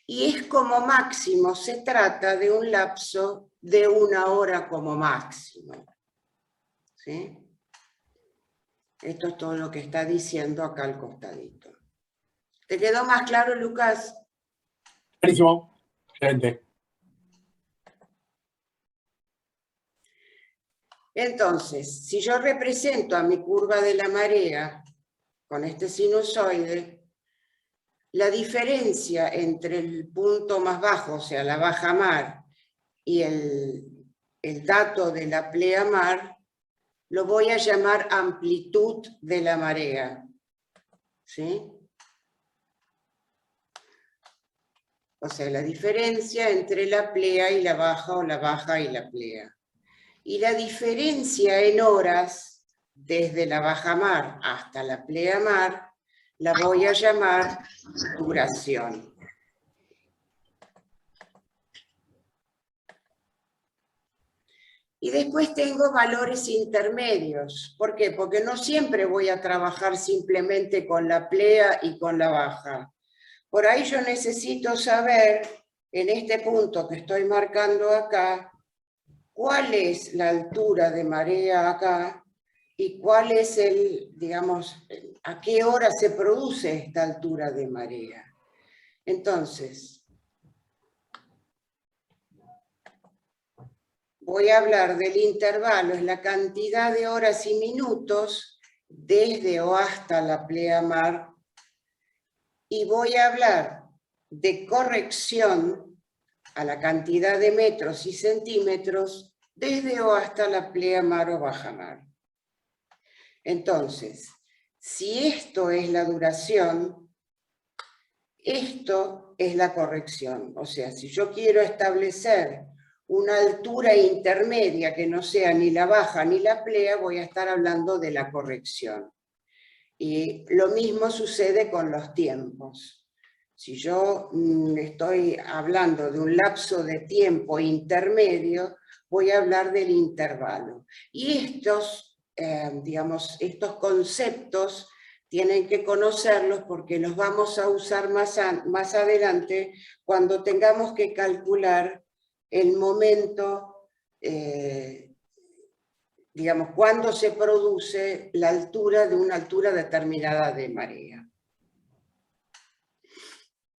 Y es como máximo, se trata de un lapso de 1 hora como máximo. ¿sí? Esto es todo lo que está diciendo acá al costadito. ¿Te quedó más claro, Lucas? Clarísimo. Excelente. Entonces, si yo represento a mi curva de la marea con este sinusoide, la diferencia entre el punto más bajo, o sea, la bajamar, y el dato de la pleamar, lo voy a llamar amplitud de la marea. ¿Sí? O sea, la diferencia entre la plea y la baja, o la baja y la plea. Y la diferencia en horas, desde la bajamar hasta la pleamar, la voy a llamar duración. Y después tengo valores intermedios. ¿Por qué? Porque no siempre voy a trabajar simplemente con la plea y con la baja. Por ahí yo necesito saber, en este punto que estoy marcando acá, cuál es la altura de marea acá y cuál es digamos, a qué hora se produce esta altura de marea. Entonces, voy a hablar del intervalo, es la cantidad de horas y minutos desde o hasta la pleamar, y voy a hablar de corrección a la cantidad de metros y centímetros desde o hasta la pleamar o bajamar. Entonces, si esto es la duración, esto es la corrección. O sea, si yo quiero establecer una altura intermedia que no sea ni la baja ni la plea, voy a estar hablando de la corrección. Y lo mismo sucede con los tiempos. Si yo estoy hablando de un lapso de tiempo intermedio, voy a hablar del intervalo. Y estos, digamos, estos conceptos tienen que conocerlos porque los vamos a usar más adelante cuando tengamos que calcular el momento, digamos, cuando se produce la altura de una altura determinada de marea.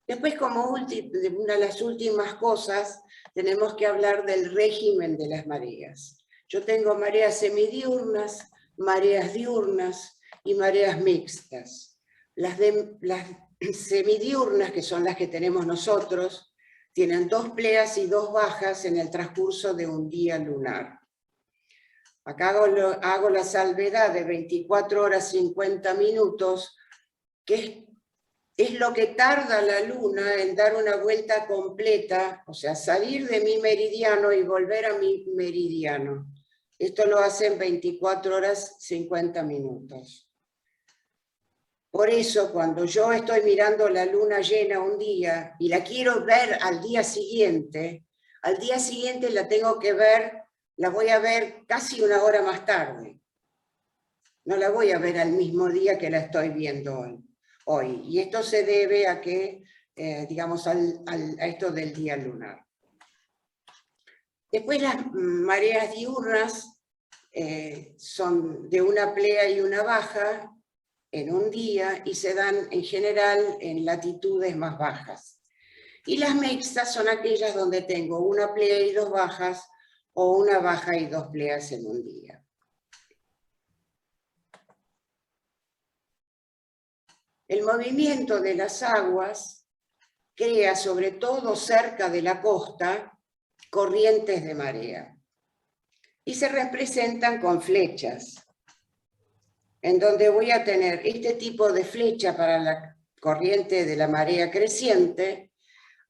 Después, como una de las últimas cosas, tenemos que hablar del régimen de las mareas. Yo tengo mareas semidiurnas, mareas diurnas y mareas mixtas. Las semidiurnas, que son las que tenemos nosotros, tienen 2 pleas y 2 bajas en el transcurso de un día lunar. Acá hago la salvedad de 24 horas 50 minutos, que es lo que tarda la luna en dar una vuelta completa, o sea, salir de mi meridiano y volver a mi meridiano. Esto lo hace en 24 horas 50 minutos. Por eso, cuando yo estoy mirando la luna llena un día y la quiero ver al día siguiente la tengo que ver, la voy a ver casi una hora más tarde. No la voy a ver al mismo día que la estoy viendo hoy. Y esto se debe a que, digamos, a esto del día lunar. Después las mareas diurnas son de una plea y una baja en un día y se dan en general en latitudes más bajas. Y las mixtas son aquellas donde tengo una plea y 2 bajas o una baja y 2 pleas en un día. El movimiento de las aguas crea, sobre todo cerca de la costa, corrientes de marea. Y se representan con flechas, en donde voy a tener este tipo de flecha para la corriente de la marea creciente.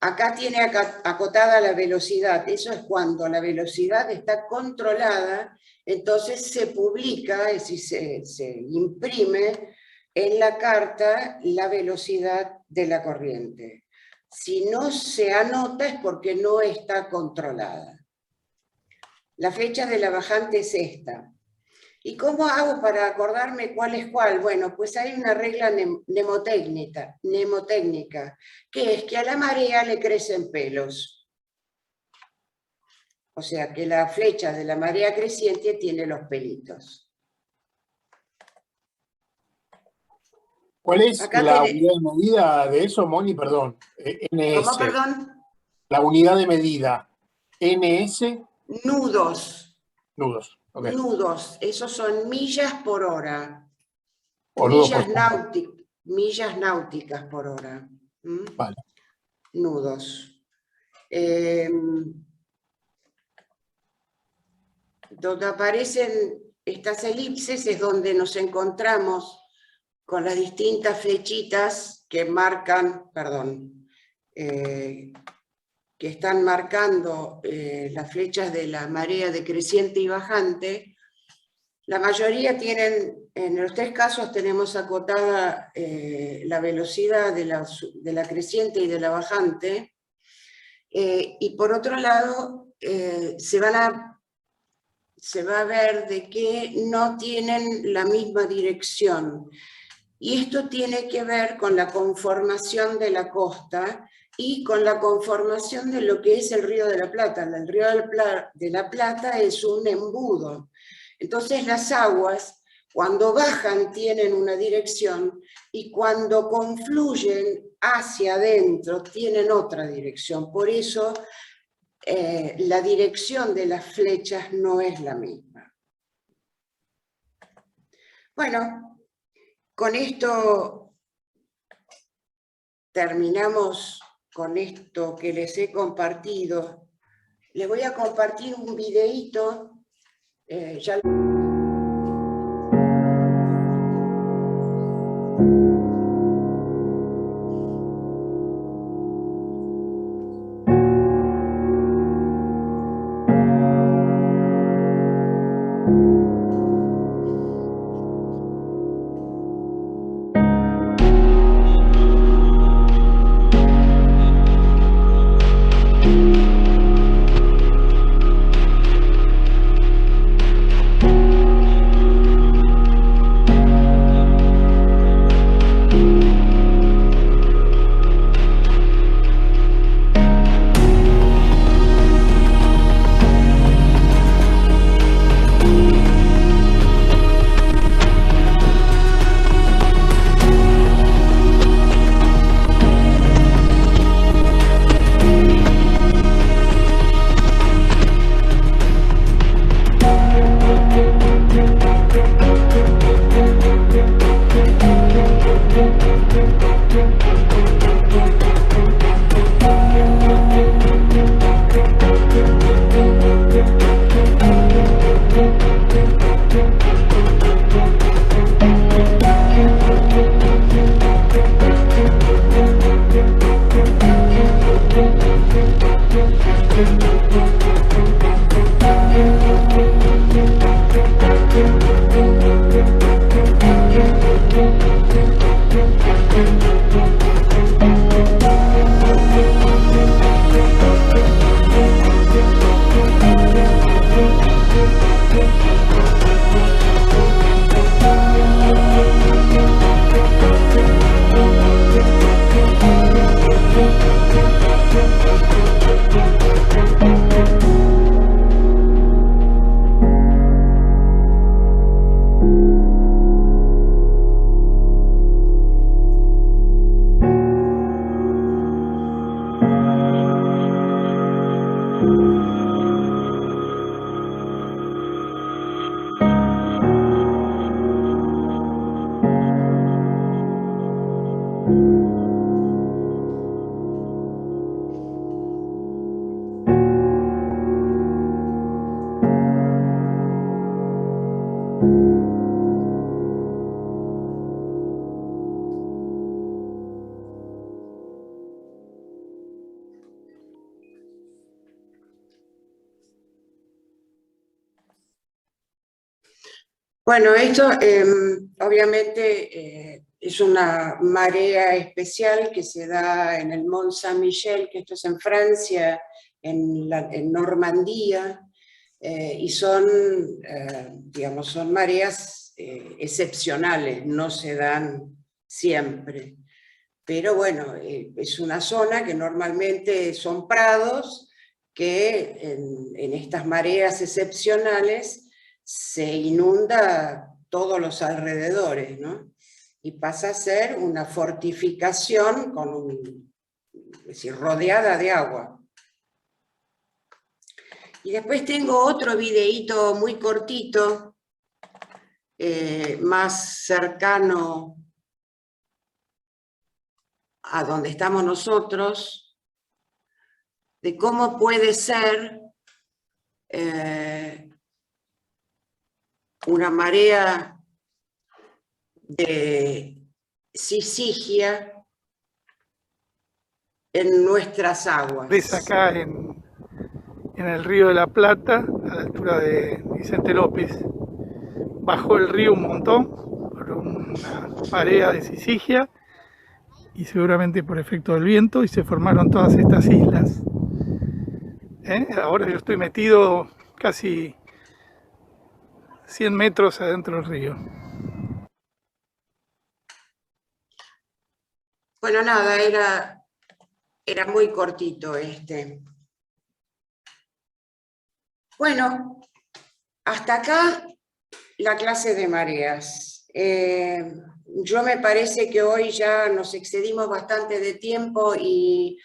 Acá tiene acotada la velocidad. Eso es cuando la velocidad está controlada, entonces se publica, es decir, se imprime en la carta la velocidad de la corriente. Si no se anota es porque no está controlada. La fecha de la bajante es esta. ¿Y cómo hago para acordarme cuál es cuál? Bueno, pues hay una regla mnemotécnica, que es que a la marea le crecen pelos. O sea que la flecha de la marea creciente tiene los pelitos. ¿Cuál es Acá la unidad de medida de eso, Moni? Perdón. NS. ¿Cómo, perdón? La unidad de medida. NS. Nudos. Nudos. Okay. Nudos. Esos son millas por hora. O Millas náuticas por hora. ¿Mm? Vale. Nudos. Donde aparecen estas elipses es donde nos encontramos con las distintas flechitas que marcan, que están marcando las flechas de la marea decreciente y bajante. La mayoría tienen, en los 3 casos tenemos acotada la velocidad de la creciente y de la bajante, y por otro lado se va a ver de que no tienen la misma dirección. Y esto tiene que ver con la conformación de la costa y con la conformación de lo que es el Río de la Plata. El Río de la Plata es un embudo. Entonces las aguas, cuando bajan, tienen una dirección y cuando confluyen hacia adentro, tienen otra dirección. Por eso la dirección de las flechas no es la misma. Bueno, con esto terminamos con esto que les he compartido. Les voy a compartir un videíto. Ya Bueno, esto obviamente es una marea especial que se da en el Mont Saint-Michel, que esto es en Francia, en Normandía, y son, digamos, son mareas excepcionales, no se dan siempre. Pero bueno, es una zona que normalmente son prados, que en estas mareas excepcionales se inunda todos los alrededores, ¿no? y pasa a ser una fortificación es decir, rodeada de agua. Y después tengo otro videíto muy cortito, más cercano a donde estamos nosotros, de cómo puede ser una marea de sisigia en nuestras aguas. Ves acá en el Río de la Plata, a la altura de Vicente López. Bajó el río un montón por una marea de sisigia y seguramente por efecto del viento, y se formaron todas estas islas. Ahora yo estoy metido casi 100 metros adentro del río. Bueno, nada, era muy cortito este. Bueno, hasta acá la clase de mareas. Yo me parece que hoy ya nos excedimos bastante de tiempo y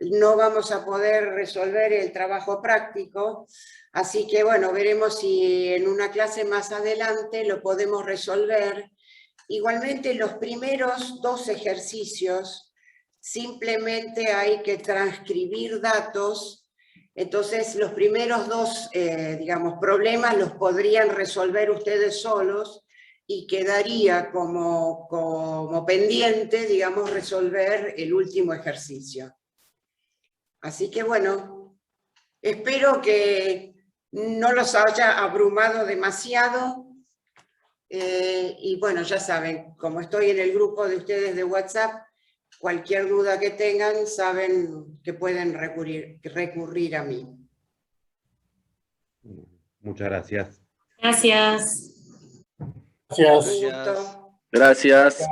no vamos a poder resolver el trabajo práctico, así que bueno, veremos si en una clase más adelante lo podemos resolver. Igualmente los primeros 2 ejercicios simplemente hay que transcribir datos, entonces los primeros 2 digamos, problemas los podrían resolver ustedes solos y quedaría como pendiente, digamos, resolver el último ejercicio. Así que bueno, espero que no los haya abrumado demasiado. Y bueno, ya saben, como estoy en el grupo de ustedes de WhatsApp, cualquier duda que tengan, saben que pueden recurrir a mí. Muchas gracias. Gracias. Gracias. Un gusto. Gracias.